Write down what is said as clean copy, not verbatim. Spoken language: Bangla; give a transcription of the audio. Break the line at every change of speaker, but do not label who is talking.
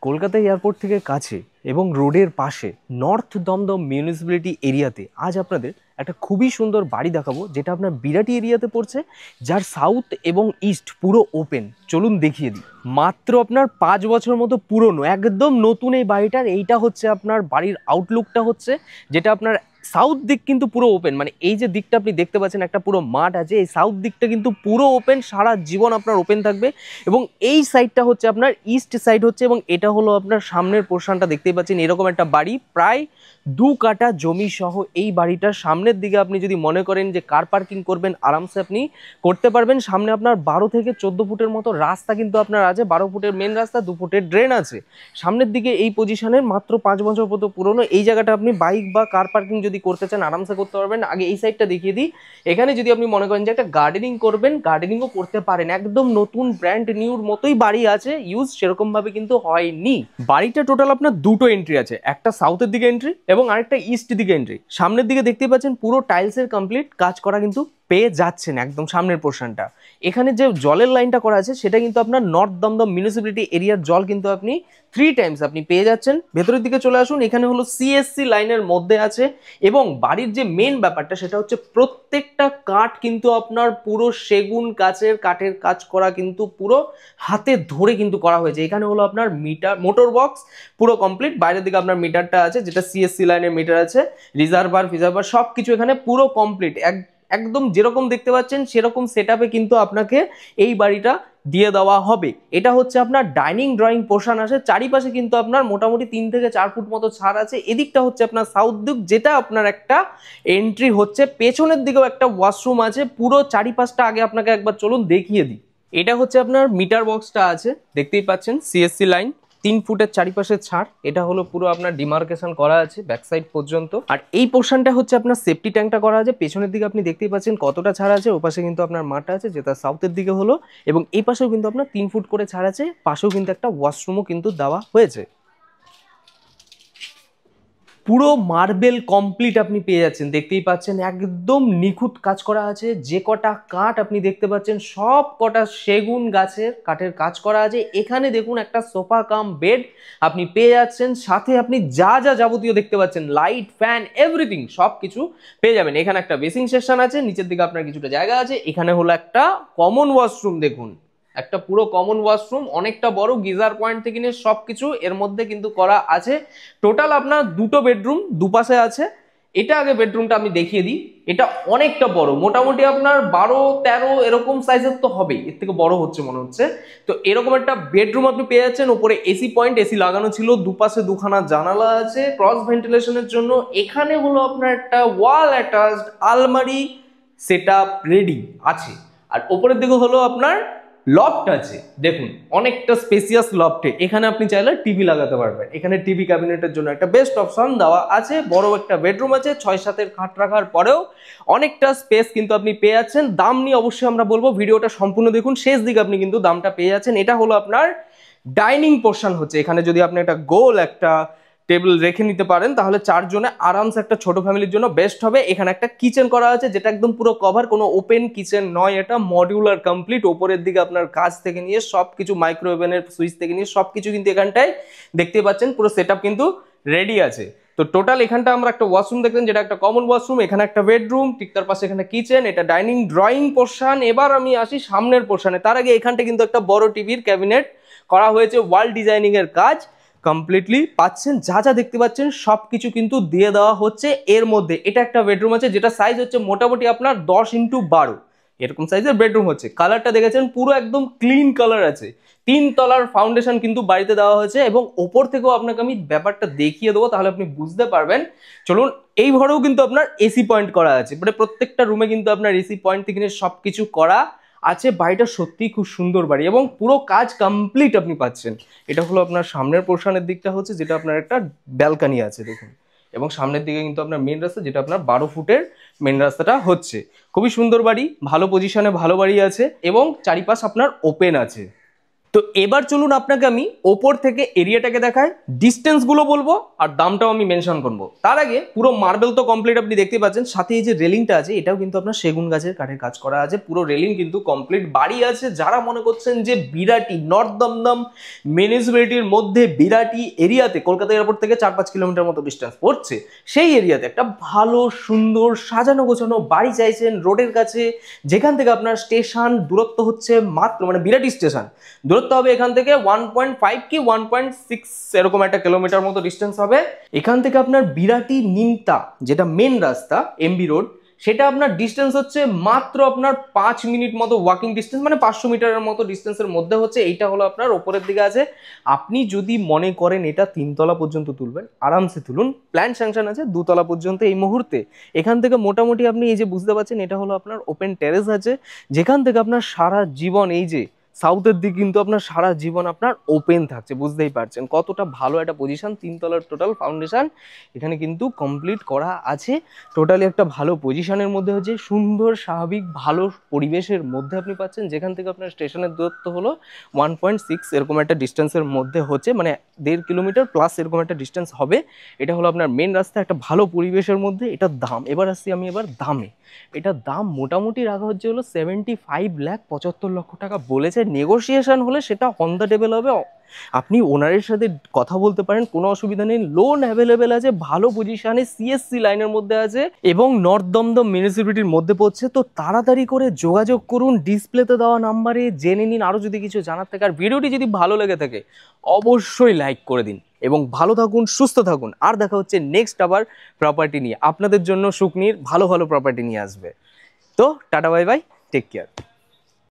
কলকাতা এয়ারপোর্ট থেকে কাছে এবং রোডের পাশে নর্থ দমদম মিউনিসিপ্যালিটি এরিয়াতে আজ আপনাদের একটা খুবই সুন্দর বাড়ি দেখাবো, যেটা আপনার বিরাটি এরিয়াতে পড়ছে, যার সাউথ এবং ইস্ট পুরো ওপেন। চলুন দেখিয়ে দিই। মাত্র আপনার 5 বছর মতো পুরনো, একদম নতুন এই বাড়িটার। এইটা হচ্ছে আপনার বাড়ির আউটলুকটা হচ্ছে, যেটা আপনার সাউথ দিক কিন্তু পুরো ওপেন। মানে এই যে দিকটা আপনি দেখতে পাচ্ছেন, একটা পুরো মাঠ আছে, এই সাউথ দিকটা কিন্তু পুরো ওপেন, সারা জীবন আপনার ওপেন থাকবে। এবং এই সাইডটা হচ্ছে আপনার ইস্ট সাইড হচ্ছে, এবং এটা হলো আপনার সামনের পোর্শনটা দেখতেই পাচ্ছেন। এরকম একটা বাড়ি, প্রায় 2 কাঠা জমি সহ এই বাড়িটার সামনের দিকে আপনি যদি মনে করেন যে কার পার্কিং করবেন, আরামসে আপনি করতে পারবেন। সামনে আপনার 12 থেকে 14 ফুটের মতো রাস্তা কিন্তু আপনার আছে, 12 ফুটের মেন রাস্তা, 2 ফুটের ড্রেন আছে সামনের দিকে। এই পজিশনে মাত্র 5 বছর মতো পুরনো এই জায়গাটা, আপনি বাইক বা কার পার্কিং যদি করতে চান আরামসে করতে পারবেন। আগে এই সাইডটা দেখিয়ে দিই। এখানে যদি আপনি মনে করেন যে একটা গার্ডেনিং করবেন, গার্ডেনিংও করতে পারেন। একদম নতুন ব্র্যান্ড নিউর মতোই বাড়ি আছে, ইউজ সেরকম ভাবে কিন্তু হয়নি। বাড়িটা টোটাল আপনার দুটো এন্ট্রি আছে, একটা সাউথের দিকে এন্ট্রি এবং আরেকটা ইস্ট দিকে এন্ট্রি। সামনের দিকে দেখতে পাচ্ছেন পুরো টাইলসের কমপ্লিট কাজ করা কিন্তু পেয়ে যাচ্ছেন একদম সামনের পোর্শনটা। এখানে যে জলের লাইনটা করা আছে সেটা কিন্তু আপনার নর্থ দমদম মিউনিসিপ্যালিটি এরিয়ার জল কিন্তু আপনি 3 টাইমস আপনি পেয়ে যাচ্ছেন। ভেতরের দিকে চলে আসুন, এখানে হলো সিএসসি লাইনের মধ্যে আছে। এবং বাড়ির যে মেন ব্যাপারটা সেটা হচ্ছে প্রত্যেকটা কাঠ কিন্তু আপনার পুরো সেগুন গাছের কাঠের কাজ করা, কিন্তু পুরো হাতে ধরে কিন্তু করা হয়েছে। এখানে হলো আপনার মিটার, মোটর বক্স পুরো কমপ্লিট। বাইরের দিকে আপনার মিটারটা আছে, যেটা সিএসসি লাইনের মিটার আছে, রিজার্ভার ফিজার্ভার সব কিছু এখানে পুরো কমপ্লিট। একদম যেরকম দেখতে পাচ্ছেন সেরকম সেটআপে কিন্তু আপনাকে এই বাড়িটা দিয়ে দেওয়া হবে। এটা হচ্ছে আপনার ডাইনিং ড্রয়িং পোর্শন আছে। চারিপাশে কিন্তু আপনার মোটামুটি 3 থেকে 4 ফুট মতো ছাড় আছে। এদিকটা হচ্ছে আপনার সাউথ দিক, যেটা আপনার একটা এন্ট্রি হচ্ছে। পেছনের দিকেও একটা ওয়াশরুম আছে। পুরো চারিপাশটা আগে আপনাকে একবার চলুন দেখিয়ে দিই। এটা হচ্ছে আপনার মিটার বক্সটা আছে, দেখতেই পাচ্ছেন সিএসসি লাইন, 3 ফুটের চারিপাশে ছাড়। এটা হলো পুরো আপনার ডিমার্কেশন করা আছে ব্যাক সাইড পর্যন্ত। আর এই পোর্শনটা হচ্ছে আপনার সেফটি ট্যাঙ্কটা করা আছে। পেছনের দিকে আপনি দেখতেই পাচ্ছেন কতটা ছাড় আছে। ওপাশে কিন্তু আপনার মাঠটা আছে, যেটা সাউথের দিকে হলো। এবং এই পাশেও কিন্তু আপনার 3 ফুট করে ছাড় আছে। পাশেও কিন্তু একটা ওয়াশরুমও কিন্তু দেওয়া হয়েছে। পুরো মার্বেল কমপ্লিট আপনি পেয়ে যাচ্ছেন, দেখতেই পাচ্ছেন একদম নিখুঁত কাজ করা আছে। যে কটা কাঠ আপনি দেখতে পাচ্ছেন সব কটা সেগুন গাছের কাঠের কাজ করা আছে। এখানে দেখুন একটা সোফা কাম বেড আপনি পেয়ে যাচ্ছেন, সাথে আপনি যা যা যাবতীয় দেখতে পাচ্ছেন, লাইট, ফ্যান, এভরিথিং সব কিছু পেয়ে যাবেন। এখানে একটা বেসিং সেকশন আছে, নিচের দিকে আপনার কিছুটা জায়গা আছে। এখানে হলো একটা কমন ওয়াশরুম, দেখুন একটা পুরো কমন ওয়াশরুম, অনেকটা বড়, গিজার পয়েন্ট থেকে নিয়ে সবকিছু এর মধ্যে কিন্তু করা আছে। টোটাল আপনার 2টো বেডরুম দুপাশে আছে। এটা আগে বেডরুমটা আমি দেখিয়ে দিই। এটা অনেকটা বড়, মোটামুটি আপনার 12-13 এরকম সাইজের তো হবেই, এর থেকে বড় হচ্ছে মনে হচ্ছে। তো এরকম একটা বেডরুম আপনি পেয়ে যাচ্ছেন। উপরে এসি পয়েন্ট, এসি লাগানো ছিল, দুপাশে 2খানা জানালা আছে ক্রস ভেন্টিলেশনের জন্য। এখানে হলো আপনার একটা ওয়াল অ্যাটাচড আলমারি সেটআপ রেডি আছে। আর উপরের দিকে হলো আপনার লফট আছে, দেখুন অনেকটা স্পেসিয়াস লফটে। এখানে আপনি চাইলে টিভি লাগাতে পারবেন। এখানে টিভি ক্যাবিনেটের জন্য একটা বেস্ট অপশন দেওয়া আছে। বড় একটা বেডরুম আছে, 6-7 খাট রাখার পরেও অনেকটা স্পেস কিন্তু আপনি পেয়ে যাচ্ছেন। দাম নিয়ে অবশ্যই আমরা বলবো, ভিডিওটা সম্পূর্ণ দেখুন, শেষ দিকে আপনি কিন্তু দামটা পেয়ে যাচ্ছেন। এটা হলো আপনার ডাইনিং পোর্শন হচ্ছে। এখানে যদি আপনি একটা গোল একটা টেবিল রেখে নিতে পারেন, তাহলে 4 জনে আরামসে একটা ছোট ফ্যামিলির জন্য বেস্ট হবে। এখানে একটা কিচেন করা আছে, যেটা একদম পুরো কভার, কোনো ওপেন কিচেন নয়, এটা মডিউলার কমপ্লিট। ওপরের দিকে আপনার কাজ থেকে নিয়ে সবকিছু, মাইক্রোওভেনের সুইচ থেকে নিয়ে সবকিছু কিন্তু এখানটায় দেখতে পাচ্ছেন। পুরো সেটআপ কিন্তু রেডি আছে। তো টোটাল এখানটা আমরা একটা ওয়াশরুম দেখলেন, যেটা একটা কমন ওয়াশরুম। এখানে একটা বেডরুম, ঠিক তার পাশে এখানে কিচেন, এটা ডাইনিং ড্রয়িং পোর্শন। এবার আমি আসি সামনের পোর্শনে। তার আগে এখানটা কিন্তু একটা বড় টিভির ক্যাবিনেট করা হয়েছে, ওয়াল ডিজাইনিং এর কাজ কমপ্লিটলি পাচ্ছেন। যা যা দেখতে পাচ্ছেন সবকিছু কিন্তু দিয়ে দেওয়া হচ্ছে এর মধ্যে। এটা একটা বেডরুম আছে, যেটা সাইজ হচ্ছে মোটামুটি আপনার 10x12 এরকম সাইজের বেডরুম হচ্ছে। কালারটা দেখেছেন পুরো একদম ক্লিন কালার আছে। 3 তলার ফাউন্ডেশন কিন্তু বাড়িতে দেওয়া হয়েছে। এবং ওপর থেকেও আপনাকে আমি ব্যাপারটা দেখিয়ে দেবো, তাহলে আপনি বুঝতে পারবেন। চলুন, এই ঘরেও কিন্তু আপনার এসি পয়েন্ট করা আছে। মানে প্রত্যেকটা রুমে কিন্তু আপনার এসি পয়েন্ট থেকে নিয়ে সবকিছু করা আছে। বাড়িটা সত্যিই খুব সুন্দর বাড়ি এবং পুরো কাজ কমপ্লিট আপনি পাচ্ছেন। এটা হলো আপনার সামনের পোর্শনের দিকটা হচ্ছে, যেটা আপনার একটা ব্যালকানি আছে দেখুন। এবং সামনের দিকে কিন্তু আপনার মেন রাস্তা, যেটা আপনার 12 ফুটের মেন রাস্তাটা হচ্ছে। খুবই সুন্দর বাড়ি, ভালো পজিশনে ভালো বাড়ি আছে এবং চারিপাশ আপনার ওপেন আছে। তো তো এবার চলুন আপনাকে আমি ওপর থেকে এরিয়াটাকে দেখাই, ডিস্টেন্স গুলো বলবো আর দামটাও আমি মেনশন করবো। তার আগে পুরো মার্বেল তো কমপ্লিট আপনি দেখতে পাচ্ছেন, সাথে এই যে রেলিংটা আছে এটাও কিন্তু আপনার সেগুন গাছের কাঠের কাজ করা আছে, পুরো রেলিং কিন্তু কমপ্লিট। বাড়ি আছে, যারা মনে করছেন যে বিরাটি নর্থ দমদম মিউনিসিপ্যালিটির মধ্যে বিরাটি এরিয়াতে, কলকাতা এয়ারপোর্ট থেকে 4-5 কিলোমিটার মতো ডিস্টেন্স পড়ছে, সেই এরিয়াতে একটা ভালো সুন্দর সাজানো গোছানো বাড়ি চাইছেন রোডের কাছে, যেখান থেকে আপনার স্টেশন দূরত্ব হচ্ছে মাত্র, মানে বিরাটি স্টেশন দূরত্ব হবে এখান থেকে 1.5 কি 1.6 এরকম একটা কিলোমিটার মতো ডিস্টেন্স হবে। এখান থেকে আপনার বিরাটি নিমতা যেটা মেন রাস্তা এমবি রোড, সেটা আপনার ডিস্টেন্স হচ্ছে মাত্র আপনার 5 মিনিট মতো ওয়াকিং ডিস্টেন্স, মানে 500 মিটারের মতো ডিস্টেন্সের মধ্যে হচ্ছে। এইটা হলো আপনার ওপরের দিকে আছে। আপনি যদি মনে করেন এটা 3 তলা পর্যন্ত তুলবেন, আরামসে তুলুন, প্ল্যান স্যাংশন আছে 2 তলা পর্যন্ত এই মুহূর্তে। এখান থেকে মোটামুটি আপনি এই যে বুঝতে পারছেন এটা হলো আপনার ওপেন টেরেস আছে, যেখান থেকে আপনার সারা জীবন এই যে সাউথের দিক কিন্তু আপনার সারা জীবন আপনার ওপেন থাকছে। বুঝতেই পারছেন কতটা ভালো একটা পজিশন, 3 তলার টোটাল ফাউন্ডেশন এখানে কিন্তু কমপ্লিট করা আছে। টোটালি একটা ভালো পজিশনের মধ্যে হচ্ছে, সুন্দর স্বাভাবিক ভালো পরিবেশের মধ্যে আপনি পাচ্ছেন, যেখান থেকে আপনার স্টেশনের দূরত্ব হলো 1.6 এরকম একটা ডিস্টেন্সের মধ্যে হচ্ছে, মানে 1.5 কিলোমিটার প্লাস এরকম একটা ডিস্টেন্স হবে। এটা হলো আপনার মেন রাস্তা, একটা ভালো পরিবেশের মধ্যে। এটার দাম এবার আসছি আমি এবার দামে। এটার দাম মোটামুটি রাখা হচ্ছে হলো 75,75,00,000 টাকা বলেছে। নেগোসিয়েশন হলে সেটা অন দ্য টেবিল হবে, আপনি ওনারের সাথে কথা বলতে পারেন, কোনো অসুবিধা নেই। লোন অ্যাভেলেবেল আছে, ভালো পজিশনে সিএসসি লাইনের মধ্যে আছে এবং নর্থ দমদম মিউনিসিপ্যালিটির মধ্যে পড়ছে। তো তাড়াতাড়ি করে যোগাযোগ করুন ডিসপ্লেতে দেওয়া নাম্বারে, জেনে নিন আরও যদি কিছু জানার থাকে। আর ভিডিওটি যদি ভালো লেগে থাকে অবশ্যই লাইক করে দিন এবং ভালো থাকুন, সুস্থ থাকুন। আর দেখা হচ্ছে নেক্সট আবার প্রপার্টি নিয়ে, আপনাদের জন্য সুকনির ভালো ভালো প্রপার্টি নিয়ে আসবে। তো tata bye bye, take care.